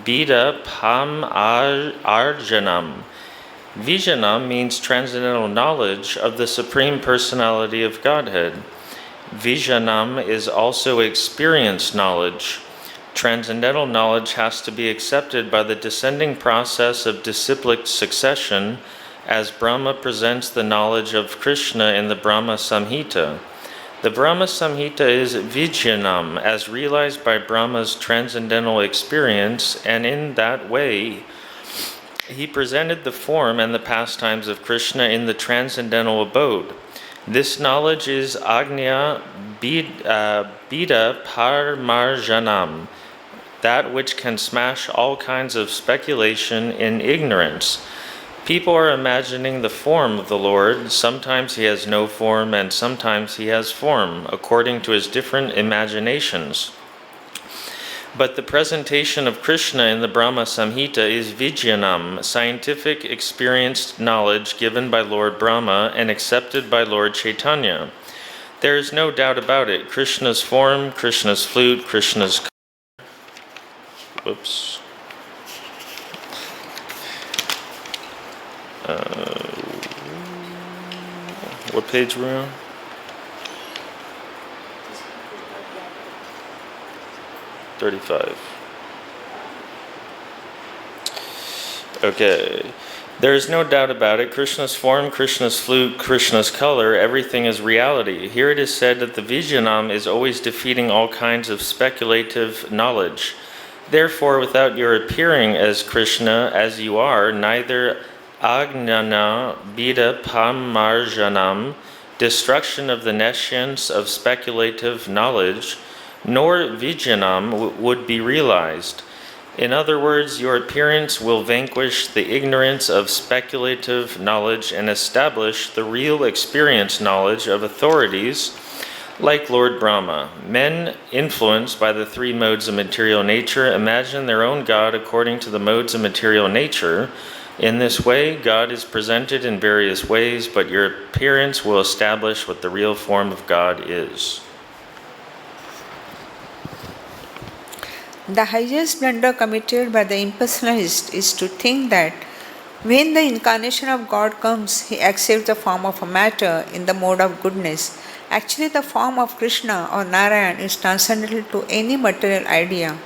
Bida Pam Arjanam. Vijanam means transcendental knowledge of the Supreme Personality of Godhead. Vijanam is also experienced knowledge. Transcendental knowledge has to be accepted by the descending process of disciplic succession as Brahma presents the knowledge of Krishna in the Brahma Samhita. The Brahma Samhita is Vijnanam, as realized by Brahma's transcendental experience, and in that way, he presented the form and the pastimes of Krishna in the transcendental abode. This knowledge is Agnya Bida Parmarjanam, that which can smash all kinds of speculation in ignorance. People are imagining the form of the Lord. Sometimes he has no form and sometimes he has form, according to his different imaginations. But the presentation of Krishna in the Brahma Samhita is Vijnanam, scientific experienced knowledge given by Lord Brahma and accepted by Lord Chaitanya. There is no doubt about it. Krishna's form, Krishna's flute, Krishna's whoops. What page were we on? $35. Okay. There is no doubt about it. Krishna's form, Krishna's flute, Krishna's color, everything is reality. Here it is said that the Vijnanam is always defeating all kinds of speculative knowledge. Therefore, without your appearing as Krishna as you are, neither Ajnana Bida Pamarjanam, destruction of the nescience of speculative knowledge, nor Vijnanam would be realized. In other words, your appearance will vanquish the ignorance of speculative knowledge and establish the real experience knowledge of authorities like Lord Brahma. Men influenced by the three modes of material nature imagine their own God according to the modes of material nature. In this way, God is presented in various ways, but your appearance will establish what the real form of God is. The highest blunder committed by the impersonalist is to think that when the incarnation of God comes, he accepts the form of a matter in the mode of goodness. Actually, the form of Krishna or Narayan is transcendental to any material idea.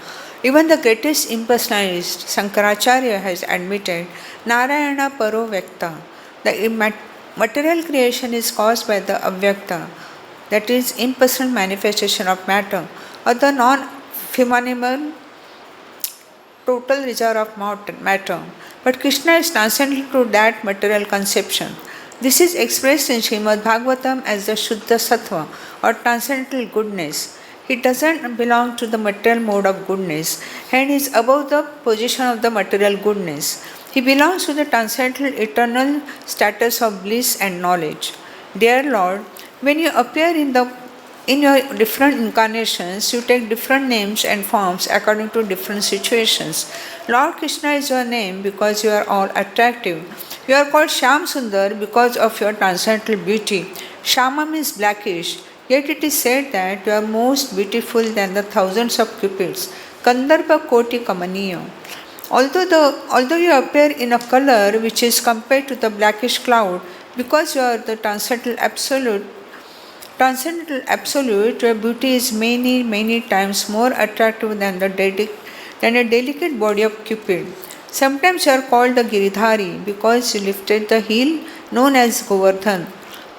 Even the greatest impersonalist, Sankaracharya, has admitted Narayana Paro Vyakta. The material creation is caused by the Avyakta, that is, impersonal manifestation of matter, or the non-phenomenal total reserve of matter. But Krishna is transcendental to that material conception. This is expressed in Srimad Bhagavatam as the Shuddha Sattva or transcendental goodness. He doesn't belong to the material mode of goodness and is above the position of the material goodness. He belongs to the transcendental eternal status of bliss and knowledge. Dear Lord, when you appear in your different incarnations, you take different names and forms according to different situations. Lord Krishna is your name because you are all attractive. You are called Shyam Sundar because of your transcendental beauty. Shyama means blackish, yet it is said that you are most beautiful than the thousands of cupids. Kandarbha Koti Kamaniya. Although you appear in a color which is compared to the blackish cloud, because you are the transcendental absolute, your beauty is many, many times more attractive than a delicate body of Cupid. Sometimes you are called the Giridhari because you lifted the hill known as Govardhan.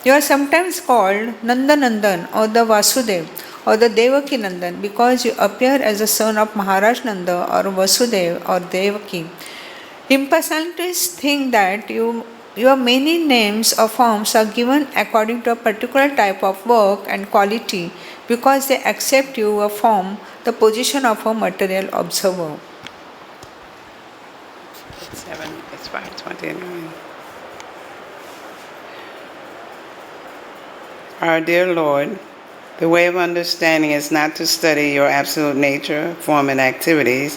You are sometimes called Nandanandan or the Vasudev or the Devaki Nandan because you appear as the son of Maharaj Nanda or Vasudev or Devaki. Impersonalists think that your many names or forms are given according to a particular type of work and quality because they accept your form, the position of a material observer. 7, it's 5:29. Our dear Lord, the way of understanding is not to study your absolute nature, form, and activities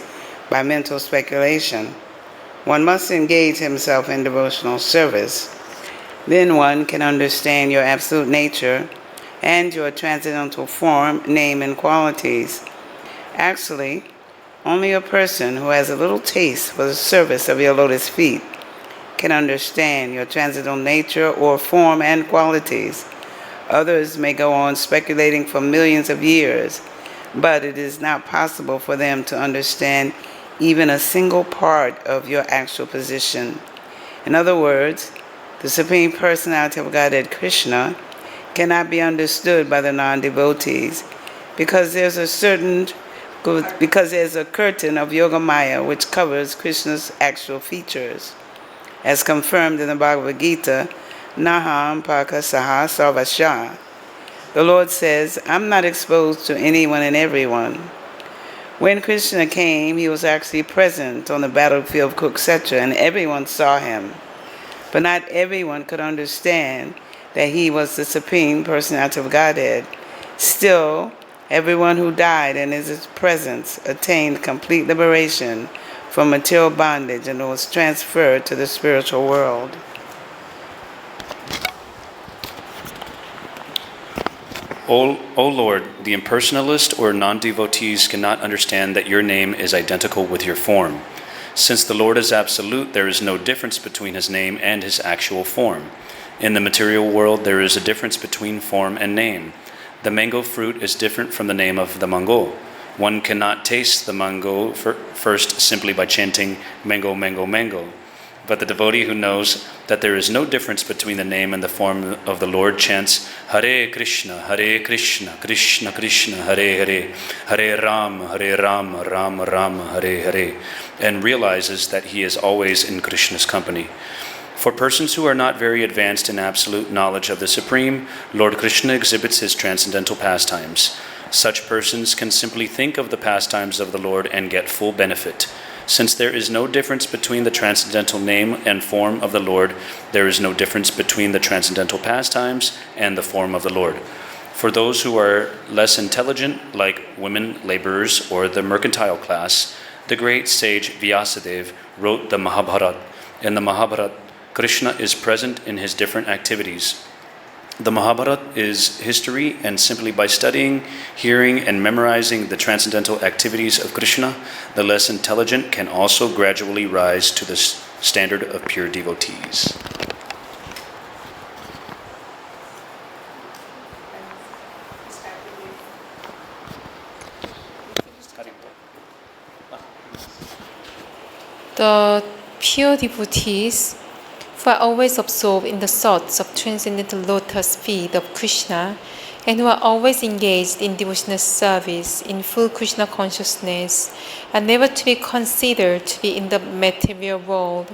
by mental speculation. One must engage himself in devotional service. Then one can understand your absolute nature and your transcendental form, name, and qualities. Actually, only a person who has a little taste for the service of your lotus feet can understand your transcendental nature or form and qualities. Others may go on speculating for millions of years, but it is not possible for them to understand even a single part of your actual position. In other words, the Supreme Personality of Godhead Krishna cannot be understood by the non-devotees because there's a curtain of Yoga Maya which covers Krishna's actual features. As confirmed in the Bhagavad-Gita, Naham Paka Saha Sarvasha, the Lord says, I'm not exposed to anyone and everyone. When Krishna came, he was actually present on the battlefield of Kurukshetra and everyone saw him. But not everyone could understand that he was the Supreme Personality of Godhead. Still, everyone who died in his presence attained complete liberation from material bondage and was transferred to the spiritual world. O Lord, the impersonalist or non-devotees cannot understand that your name is identical with your form. Since the Lord is absolute, there is no difference between his name and his actual form. In the material world, there is a difference between form and name. The mango fruit is different from the name of the mango. One cannot taste the mango first simply by chanting mango, mango, mango. But the devotee who knows that there is no difference between the name and the form of the Lord chants Hare Krishna, Krishna Krishna, Hare Hare, Hare Ram, Ram Ram, Hare Hare, and realizes that he is always in Krishna's company. For persons who are not very advanced in absolute knowledge of the Supreme, Lord Krishna exhibits his transcendental pastimes. Such persons can simply think of the pastimes of the Lord and get full benefit. Since there is no difference between the transcendental name and form of the Lord, there is no difference between the transcendental pastimes and the form of the Lord. For those who are less intelligent, like women laborers or the mercantile class, the great sage Vyasadeva wrote the Mahabharata. In the Mahabharata, Krishna is present in his different activities. The Mahabharata is history, and simply by studying, hearing, and memorizing the transcendental activities of Krishna, the less intelligent can also gradually rise to the standard of pure devotees. The pure devotees who are always absorbed in the thoughts of transcendental lotus feet of Krishna and who are always engaged in devotional service in full Krishna consciousness are never to be considered to be in the material world.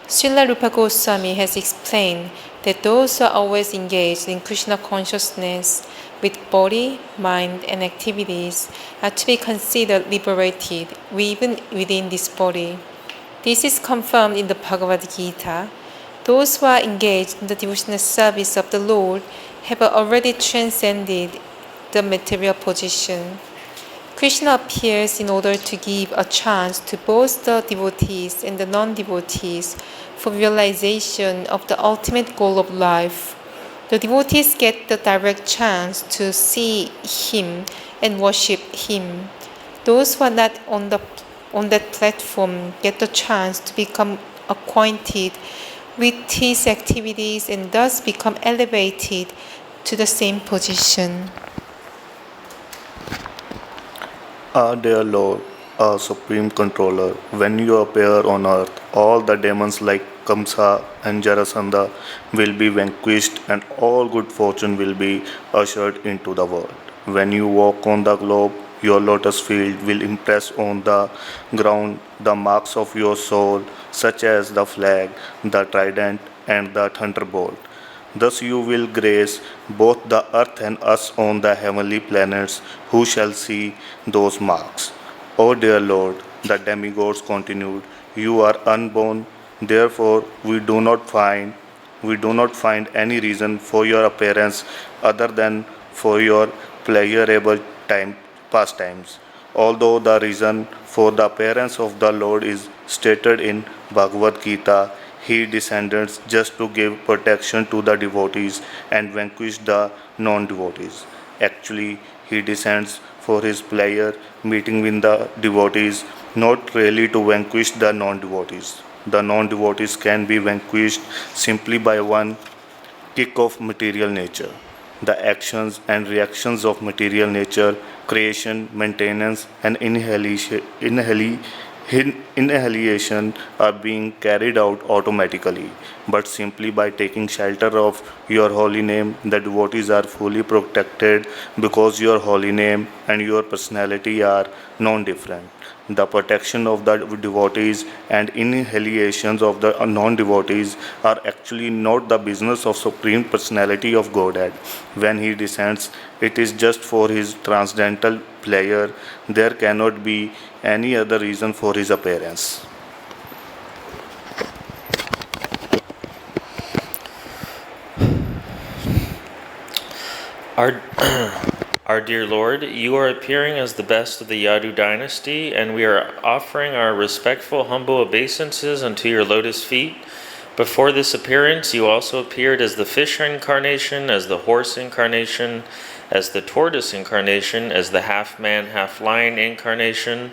Srila Rupa Goswami has explained that those who are always engaged in Krishna consciousness with body, mind, and activities are to be considered liberated even within this body. This is confirmed in the Bhagavad-Gita. Those who are engaged in the devotional service of the Lord have already transcended the material position. Krishna appears in order to give a chance to both the devotees and the non-devotees for realization of the ultimate goal of life. The devotees get the direct chance to see him and worship him. Those who are not on that platform get the chance to become acquainted with his activities and thus become elevated to the same position. Our dear Lord, our Supreme Controller, when you appear on earth, all the demons like Kamsa and Jarasandha will be vanquished and all good fortune will be ushered into the world. When you walk on the globe, your lotus field will impress on the ground the marks of your soul, such as the flag, the trident, and the thunderbolt. Thus you will grace both the earth and us on the heavenly planets, who shall see those marks. O dear Lord, the demigods continued, you are unborn, therefore we do not find any reason for your appearance other than for your pleasurable pastimes. Although the reason for the appearance of the Lord is stated in Bhagavad-Gita, he descended just to give protection to the devotees and vanquish the non-devotees. Actually, he descends for his pleasure, meeting with the devotees, not really to vanquish the non-devotees. The non-devotees can be vanquished simply by one kick of material nature. The actions and reactions of material nature creation, maintenance, and inhalation are being carried out automatically, but simply by taking shelter of your holy name, the devotees are fully protected because your holy name and your personality are non-different. The protection of the devotees and inhalations of the non-devotees are actually not the business of Supreme Personality of Godhead. When he descends, it is just for his transcendental pleasure. There cannot be any other reason for his appearance. Our, our dear Lord, you are appearing as the best of the Yadu dynasty, and we are offering our respectful, humble obeisances unto your lotus feet. Before this appearance, you also appeared as the fish incarnation, as the horse incarnation, as the tortoise incarnation, as the half-man, half-lion incarnation,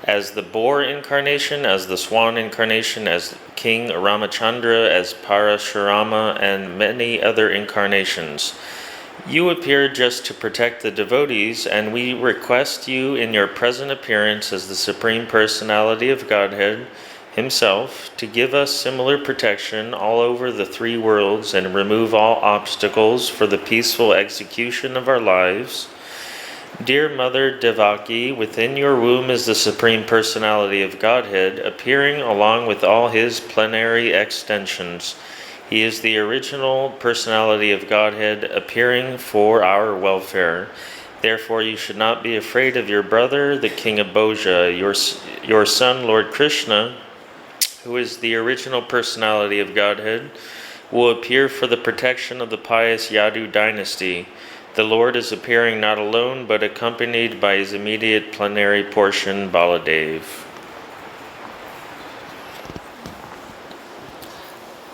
as the boar incarnation, as the swan incarnation, as King Ramachandra, as Parashurama, and many other incarnations. You appeared just to protect the devotees, and we request you in your present appearance as the Supreme Personality of Godhead Himself to give us similar protection all over the three worlds and remove all obstacles for the peaceful execution of our lives. Dear Mother Devaki, within your womb is the Supreme Personality of Godhead, appearing along with all His plenary extensions. He is the original personality of Godhead, appearing for our welfare. Therefore, you should not be afraid of your brother, the King of Bhoja. Your son, Lord Krishna, who is the original personality of Godhead, will appear for the protection of the pious Yadu dynasty. The Lord is appearing not alone, but accompanied by his immediate plenary portion, Baladev.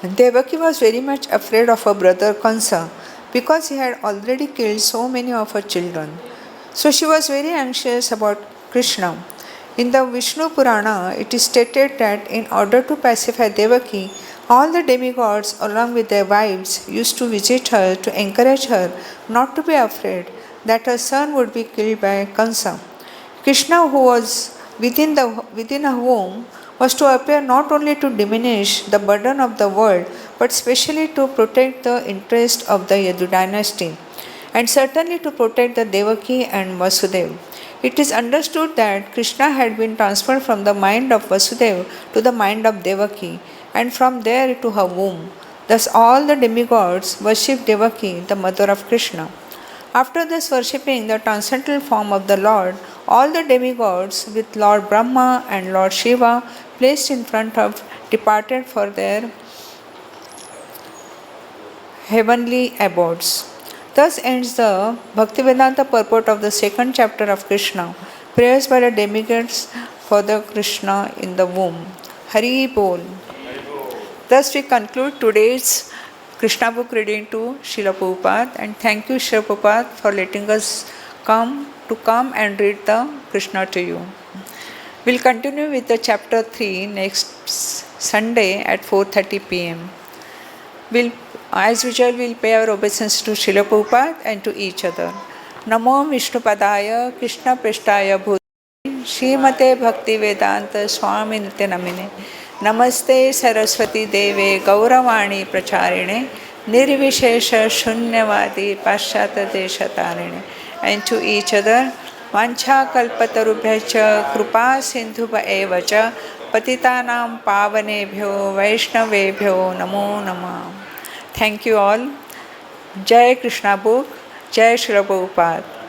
Devaki was very much afraid of her brother Kansa because he had already killed so many of her children. So she was very anxious about Krishna. In the Vishnu Purana, it is stated that in order to pacify Devaki, all the demigods along with their wives used to visit her to encourage her not to be afraid that her son would be killed by Kansa. Krishna, who was within her womb, was to appear not only to diminish the burden of the world, but specially to protect the interest of the Yadu dynasty, and certainly to protect the Devaki and Vasudeva. It is understood that Krishna had been transferred from the mind of Vasudeva to the mind of Devaki, and from there to her womb. Thus all the demigods worship Devaki, the mother of Krishna. After thus worshipping the transcendental form of the Lord, all the demigods with Lord Brahma and Lord Shiva placed in front of departed for their heavenly abodes. Thus ends the Bhaktivedanta purport of the second chapter of Krishna, prayers by the demigods for the Krishna in the womb. Hari Bol. Thus we conclude today's Krishna book reading to Srila Prabhupada, and thank you Srila Prabhupada for letting us come and read the Krishna to you. We'll continue with the chapter 3 next Sunday at 4:30 p.m. As usual, we'll pay our obeisance to Srila Prabhupada and to each other. Namo Vishnupadaya Krishna Prishtaya Bhutale Srimate Bhakti Vedanta Swami Nitya Namine Namaste Saraswati Deve Gauravani Pracharine Nirvishesha Shunyavadi Paschata Deshatarine. And to each other, Vancha Kalpatarubhyacha Krupa Sindhuva Evacha Patitanam Pavanebhyo Vaishnavebhyo Namo Namah. Thank you all. Jai Krishna Book, Jai Srila Prabhupada.